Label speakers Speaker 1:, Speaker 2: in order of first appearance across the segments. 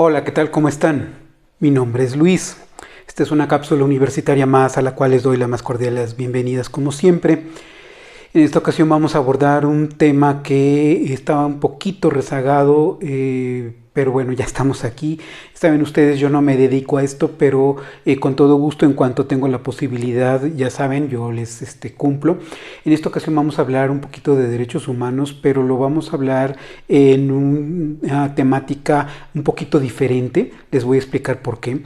Speaker 1: Hola, ¿qué tal? ¿Cómo están? Mi nombre es Luis. Esta es una cápsula universitaria más a la cual les doy las más cordiales bienvenidas como siempre. En esta ocasión vamos a abordar un tema que estaba un poquito rezagado, pero bueno, ya estamos aquí. Saben ustedes, yo no me dedico a esto, pero con todo gusto, en cuanto tengo la posibilidad, ya saben, yo les cumplo. En esta ocasión vamos a hablar un poquito de derechos humanos, pero lo vamos a hablar en una temática un poquito diferente. Les voy a explicar por qué.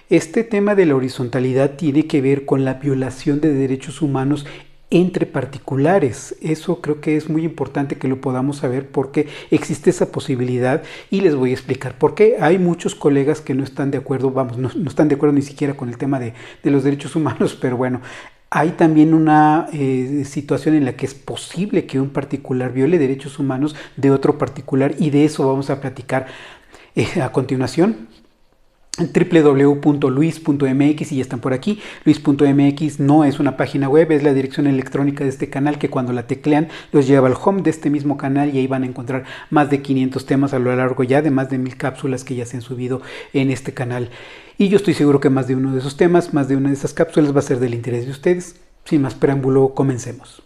Speaker 1: Este tema de la horizontalidad tiene que ver con la violación de derechos humanos entre particulares. Eso creo que es muy importante que lo podamos saber porque existe esa posibilidad y les voy a explicar por qué. Hay muchos colegas que no están de acuerdo, vamos, no están de acuerdo ni siquiera con el tema de los derechos humanos, pero bueno, hay también una situación en la que es posible que un particular viole derechos humanos de otro particular y de eso vamos a platicar a continuación. www.luis.mx y ya están por aquí. Luis.mx no es una página web, es la dirección electrónica de este canal que cuando la teclean los lleva al home de este mismo canal y ahí van a encontrar más de 500 temas a lo largo ya de más de 1000 cápsulas que ya se han subido en este canal. Y yo estoy seguro que más de uno de esos temas, más de una de esas cápsulas va a ser del interés de ustedes. Sin más preámbulo, comencemos.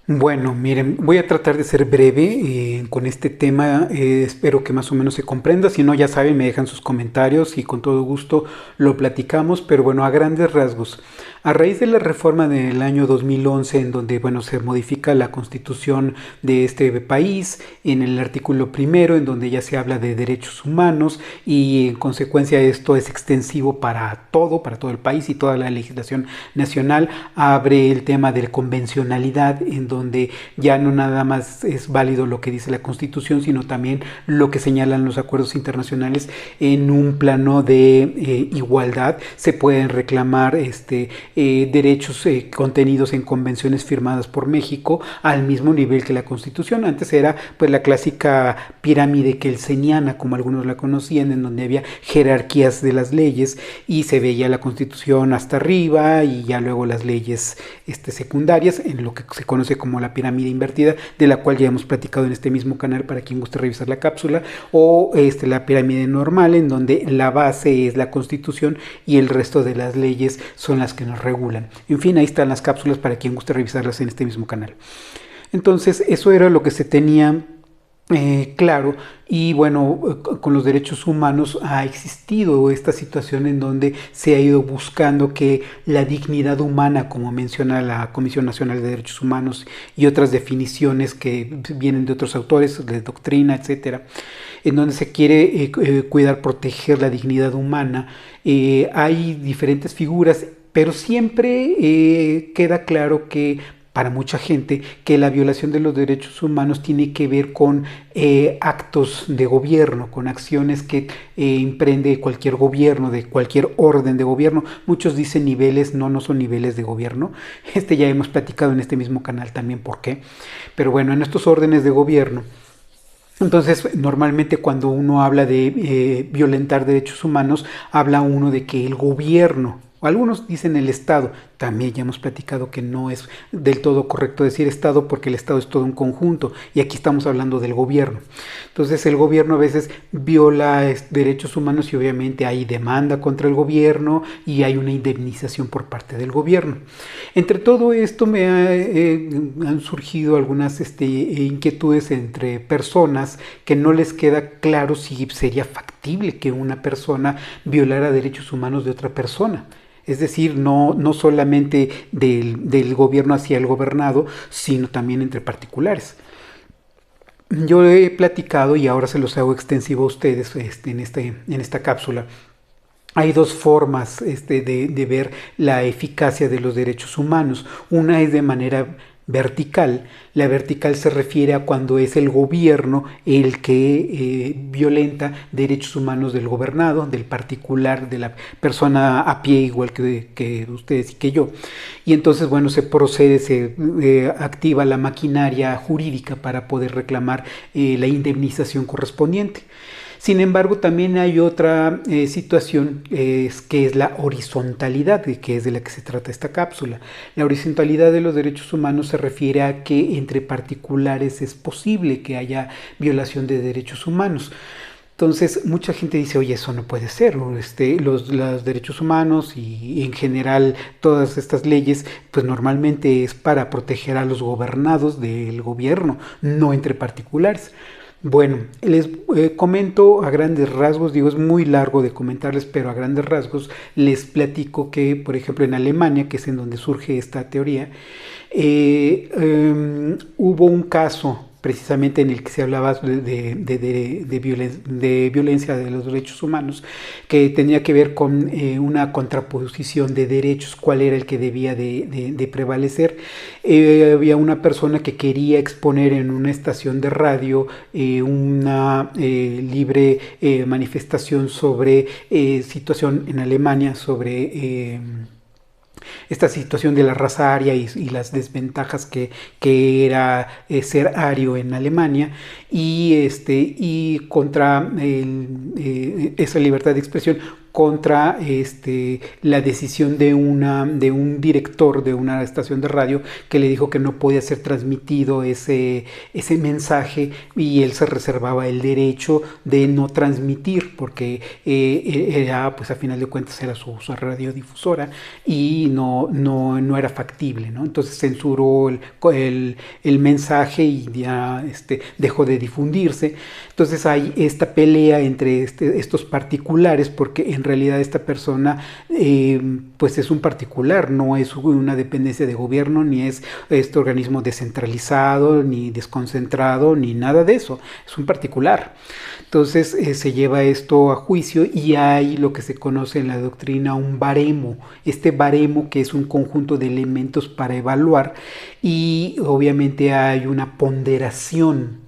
Speaker 1: Bueno, miren, voy a tratar de ser breve con este tema, espero que más o menos se comprenda, si no ya saben, me dejan sus comentarios y con todo gusto lo platicamos, pero bueno, a grandes rasgos. A raíz de la reforma del año 2011, en donde bueno, se modifica la constitución de este país, en el artículo primero, en donde ya se habla de derechos humanos y en consecuencia esto es extensivo para todo el país y toda la legislación nacional, abre el tema de convencionalidad, en donde ya no nada más es válido lo que dice la Constitución, sino también lo que señalan los acuerdos internacionales en un plano de igualdad. Se pueden reclamar derechos contenidos en convenciones firmadas por México al mismo nivel que la Constitución. Antes era pues la clásica pirámide kelseniana, como algunos la conocían, en donde había jerarquías de las leyes y se veía la Constitución hasta arriba y ya luego las leyes secundarias, en lo que se conoce como la pirámide invertida, de la cual ya hemos platicado en este mismo canal para quien guste revisar la cápsula, o la pirámide normal, en donde la base es la Constitución y el resto de las leyes son las que nos regulan. En fin, ahí están las cápsulas para quien guste revisarlas en este mismo canal. Entonces, eso era lo que se tenía claro, y bueno, con los derechos humanos ha existido esta situación en donde se ha ido buscando que la dignidad humana, como menciona la Comisión Nacional de Derechos Humanos y otras definiciones que vienen de otros autores, de doctrina, etcétera, en donde se quiere cuidar, proteger la dignidad humana. Hay diferentes figuras, pero siempre queda claro que para mucha gente que la violación de los derechos humanos tiene que ver con actos de gobierno, con acciones que emprende cualquier gobierno, de cualquier orden de gobierno. Muchos dicen niveles, no son niveles de gobierno. Ya hemos platicado en este mismo canal también por qué. Pero bueno, en estos órdenes de gobierno, entonces, normalmente cuando uno habla de violentar derechos humanos, habla uno de que el gobierno, o algunos dicen el Estado, también ya hemos platicado que no es del todo correcto decir Estado porque el Estado es todo un conjunto y aquí estamos hablando del gobierno. Entonces el gobierno a veces viola derechos humanos y obviamente hay demanda contra el gobierno y hay una indemnización por parte del gobierno. Entre todo esto han surgido algunas inquietudes entre personas que no les queda claro si sería factible que una persona violara derechos humanos de otra persona. Es decir, no solamente del gobierno hacia el gobernado, sino también entre particulares. Yo he platicado y ahora se los hago extensivo a ustedes en esta cápsula. Hay dos formas de ver la eficacia de los derechos humanos. Una es de manera vertical. La vertical se refiere a cuando es el gobierno el que violenta derechos humanos del gobernado, del particular, de la persona a pie, igual que ustedes y que yo. Y entonces, bueno, se procede, se activa la maquinaria jurídica para poder reclamar la indemnización correspondiente. Sin embargo, también hay otra situación que es la horizontalidad, que es de la que se trata esta cápsula. La horizontalidad de los derechos humanos se refiere a que entre particulares es posible que haya violación de derechos humanos. Entonces, mucha gente dice, oye, eso no puede ser. Los derechos humanos y en general todas estas leyes, pues normalmente es para proteger a los gobernados del gobierno, no entre particulares. Bueno, les comento a grandes rasgos, digo, es muy largo de comentarles, pero a grandes rasgos les platico que, por ejemplo, en Alemania, que es en donde surge esta teoría, hubo un caso precisamente en el que se hablaba de violencia de los derechos humanos, que tenía que ver con una contraposición de derechos, cuál era el que debía de prevalecer. Había una persona que quería exponer en una estación de radio una libre manifestación sobre situación en Alemania, sobre esta situación de la raza aria y las desventajas que era ser ario en Alemania y contra esa libertad de expresión, contra la decisión de un director de una estación de radio que le dijo que no podía ser transmitido ese mensaje y él se reservaba el derecho de no transmitir porque era, pues a final de cuentas era su radiodifusora y no era factible, ¿no? Entonces censuró el mensaje y ya dejó de difundirse. Entonces hay esta pelea entre estos particulares porque en realidad esta persona pues es un particular, no es una dependencia de gobierno, ni es este organismo descentralizado, ni desconcentrado, ni nada de eso, es un particular. Entonces se lleva esto a juicio y hay lo que se conoce en la doctrina un baremo, este baremo que es un conjunto de elementos para evaluar y obviamente hay una ponderación.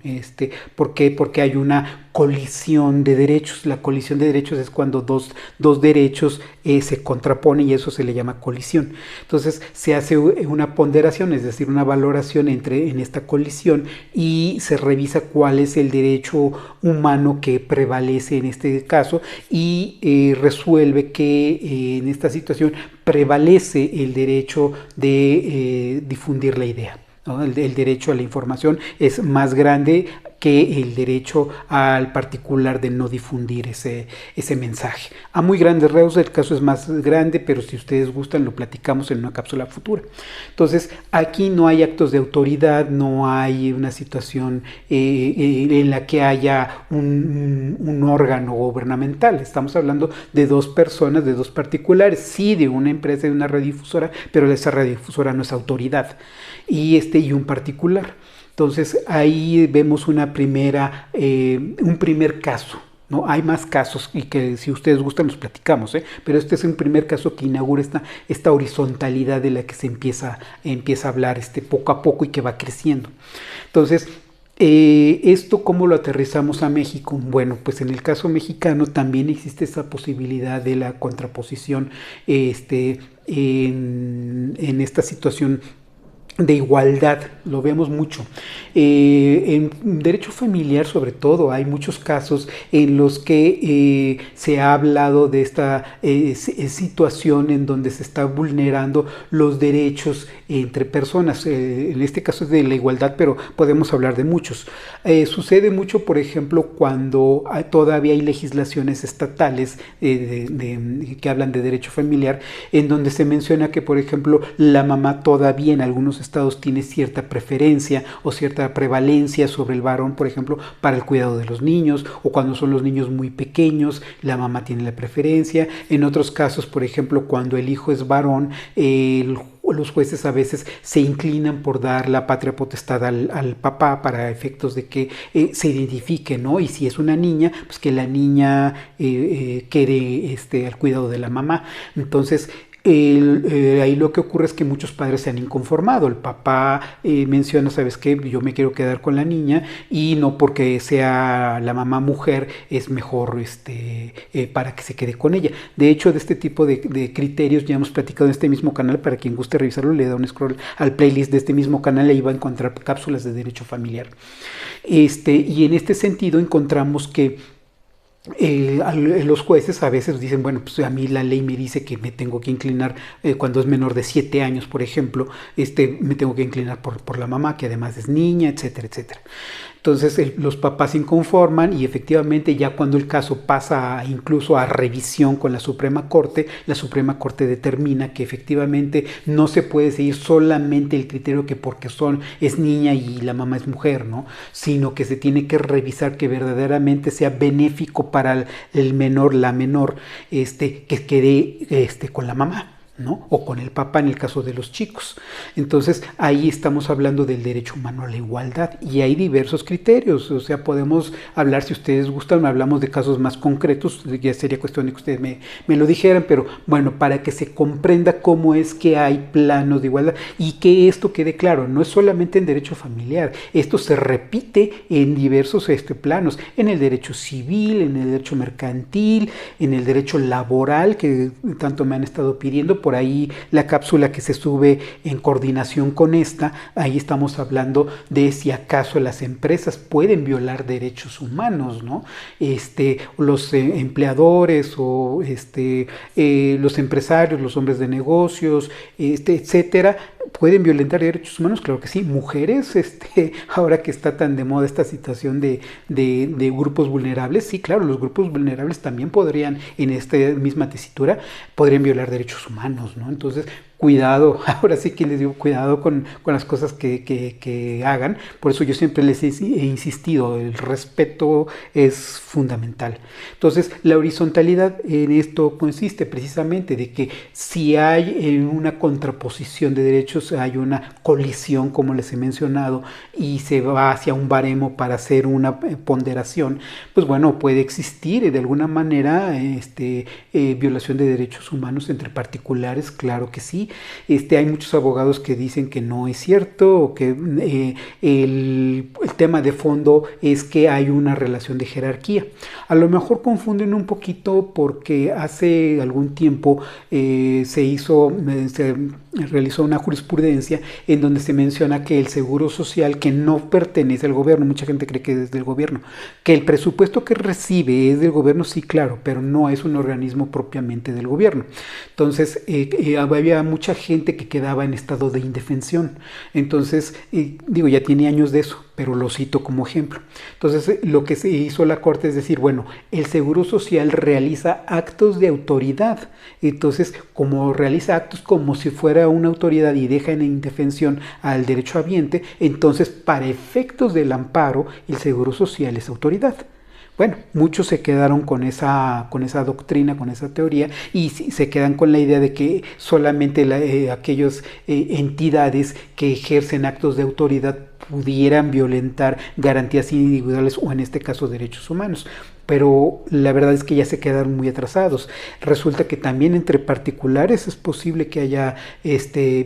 Speaker 1: ¿Por qué? Porque hay una colisión de derechos. La colisión de derechos es cuando dos derechos se contraponen y eso se le llama colisión. Entonces se hace una ponderación, es decir, una valoración en esta colisión y se revisa cuál es el derecho humano que prevalece en este caso y resuelve que en esta situación prevalece el derecho de difundir la idea, ¿no? El derecho a la información es más grande que el derecho al particular de no difundir ese mensaje. A muy grandes rasgos el caso es más grande, pero si ustedes gustan lo platicamos en una cápsula futura. Entonces aquí no hay actos de autoridad, no hay una situación en la que haya un órgano gubernamental. Estamos hablando de dos personas, de dos particulares, sí de una empresa, de una radiodifusora, pero esa radiodifusora no es autoridad y un particular. Entonces ahí vemos un primer caso, ¿no? Hay más casos y que si ustedes gustan los platicamos, pero este es un primer caso que inaugura esta horizontalidad de la que se empieza a hablar poco a poco y que va creciendo. Entonces, ¿esto cómo lo aterrizamos a México? Bueno, pues en el caso mexicano también existe esa posibilidad de la contraposición en esta situación de igualdad, lo vemos mucho. En derecho familiar sobre todo hay muchos casos en los que se ha hablado de esta situación en donde se está vulnerando los derechos entre personas. En este caso es de la igualdad, pero podemos hablar de muchos. Sucede mucho, por ejemplo, cuando todavía hay legislaciones estatales que hablan de derecho familiar, en donde se menciona que, por ejemplo, la mamá todavía en algunos estados tiene cierta preferencia o cierta prevalencia sobre el varón, por ejemplo, para el cuidado de los niños, o cuando son los niños muy pequeños, la mamá tiene la preferencia. En otros casos, por ejemplo, cuando el hijo es varón, los jueces a veces se inclinan por dar la patria potestad al papá para efectos de que se identifique, ¿no? Y si es una niña, pues que la niña quede al cuidado de la mamá. Entonces, Ahí lo que ocurre es que muchos padres se han inconformado. El papá menciona, ¿sabes qué? Yo me quiero quedar con la niña y no porque sea la mamá mujer es mejor para que se quede con ella. De hecho, de este tipo de criterios ya hemos platicado en este mismo canal. Para quien guste revisarlo, le da un scroll al playlist de este mismo canal y ahí va a encontrar cápsulas de derecho familiar. Y en este sentido encontramos que los jueces a veces dicen, bueno, pues a mí la ley me dice que me tengo que inclinar cuando es menor de 7 años, por ejemplo, me tengo que inclinar por la mamá, que además es niña, etcétera, etcétera. Entonces los papás se inconforman y efectivamente ya cuando el caso pasa incluso a revisión con la Suprema Corte determina que efectivamente no se puede seguir solamente el criterio que porque es niña y la mamá es mujer, ¿no? Sino que se tiene que revisar que verdaderamente sea benéfico para el menor, la menor, que quede con la mamá, ¿no? O con el papá en el caso de los chicos. Entonces ahí estamos hablando del derecho humano a la igualdad y hay diversos criterios, o sea, podemos hablar, si ustedes gustan, hablamos de casos más concretos, ya sería cuestión de que ustedes me lo dijeran, pero bueno, para que se comprenda cómo es que hay planos de igualdad y que esto quede claro, no es solamente en derecho familiar, esto se repite en diversos planos, en el derecho civil, en el derecho mercantil, en el derecho laboral, que tanto me han estado pidiendo. Por ahí la cápsula que se sube en coordinación con esta, ahí estamos hablando de si acaso las empresas pueden violar derechos humanos, ¿no? Los empleadores o los empresarios, los hombres de negocios, etcétera, ¿pueden violentar derechos humanos? Claro que sí. Mujeres, ahora que está tan de moda esta situación de grupos vulnerables, sí, claro, los grupos vulnerables también podrían, en esta misma tesitura, podrían violar derechos humanos, ¿no? Entonces, cuidado, ahora sí que les digo, cuidado con las cosas que hagan. Por eso yo siempre les he insistido, el respeto es fundamental. Entonces, la horizontalidad en esto consiste precisamente de que si hay en una contraposición de derechos, hay una colisión, como les he mencionado, y se va hacia un baremo para hacer una ponderación, pues bueno, puede existir de alguna manera violación de derechos humanos entre particulares, claro que sí. Hay muchos abogados que dicen que no es cierto, o que el tema de fondo es que hay una relación de jerarquía. A lo mejor confunden un poquito porque hace algún tiempo se realizó una jurisprudencia en donde se menciona que el seguro social, que no pertenece al gobierno, mucha gente cree que es del gobierno, que el presupuesto que recibe es del gobierno, sí, claro, pero no es un organismo propiamente del gobierno. Entonces había mucha gente que quedaba en estado de indefensión. Entonces, ya tiene años de eso, pero lo cito como ejemplo. Entonces, lo que se hizo la Corte es decir, bueno, el Seguro Social realiza actos de autoridad. Entonces, como realiza actos como si fuera una autoridad y deja en indefensión al derechohabiente, entonces, para efectos del amparo, el Seguro Social es autoridad. Bueno, muchos se quedaron con esa doctrina, con esa teoría, y se quedan con la idea de que solamente aquellas entidades que ejercen actos de autoridad pudieran violentar garantías individuales o en este caso derechos humanos. Pero la verdad es que ya se quedaron muy atrasados. Resulta que también entre particulares es posible que haya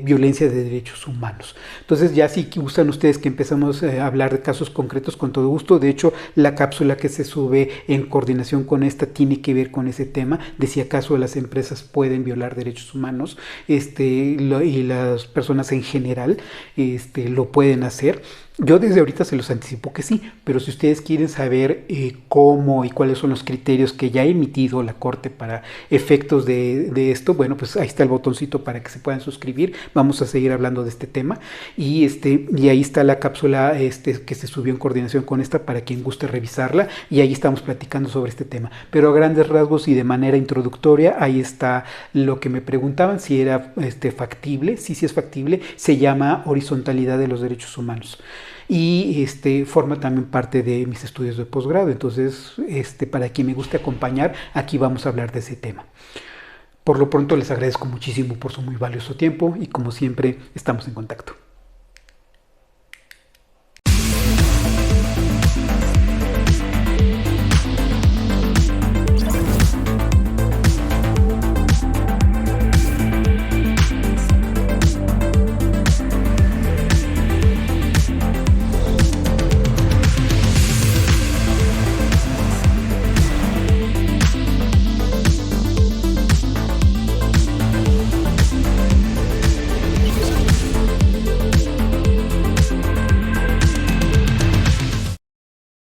Speaker 1: violencia de derechos humanos. Entonces ya si gustan ustedes que empezamos a hablar de casos concretos, con todo gusto. De hecho, la cápsula que se sube en coordinación con esta tiene que ver con ese tema, de si acaso las empresas pueden violar derechos humanos y las personas en general lo pueden hacer. Yo desde ahorita se los anticipo que sí, pero si ustedes quieren saber cómo y cuáles son los criterios que ya ha emitido la Corte para efectos de esto, bueno, pues ahí está el botoncito para que se puedan suscribir. Vamos a seguir hablando de este tema y ahí está la cápsula que se subió en coordinación con esta para quien guste revisarla, y ahí estamos platicando sobre este tema. Pero a grandes rasgos y de manera introductoria, ahí está lo que me preguntaban, si era factible. Sí es factible, se llama horizontalidad de los derechos humanos. Y forma también parte de mis estudios de posgrado. Entonces, para quien me guste acompañar, aquí vamos a hablar de ese tema. Por lo pronto les agradezco muchísimo por su muy valioso tiempo y como siempre estamos en contacto.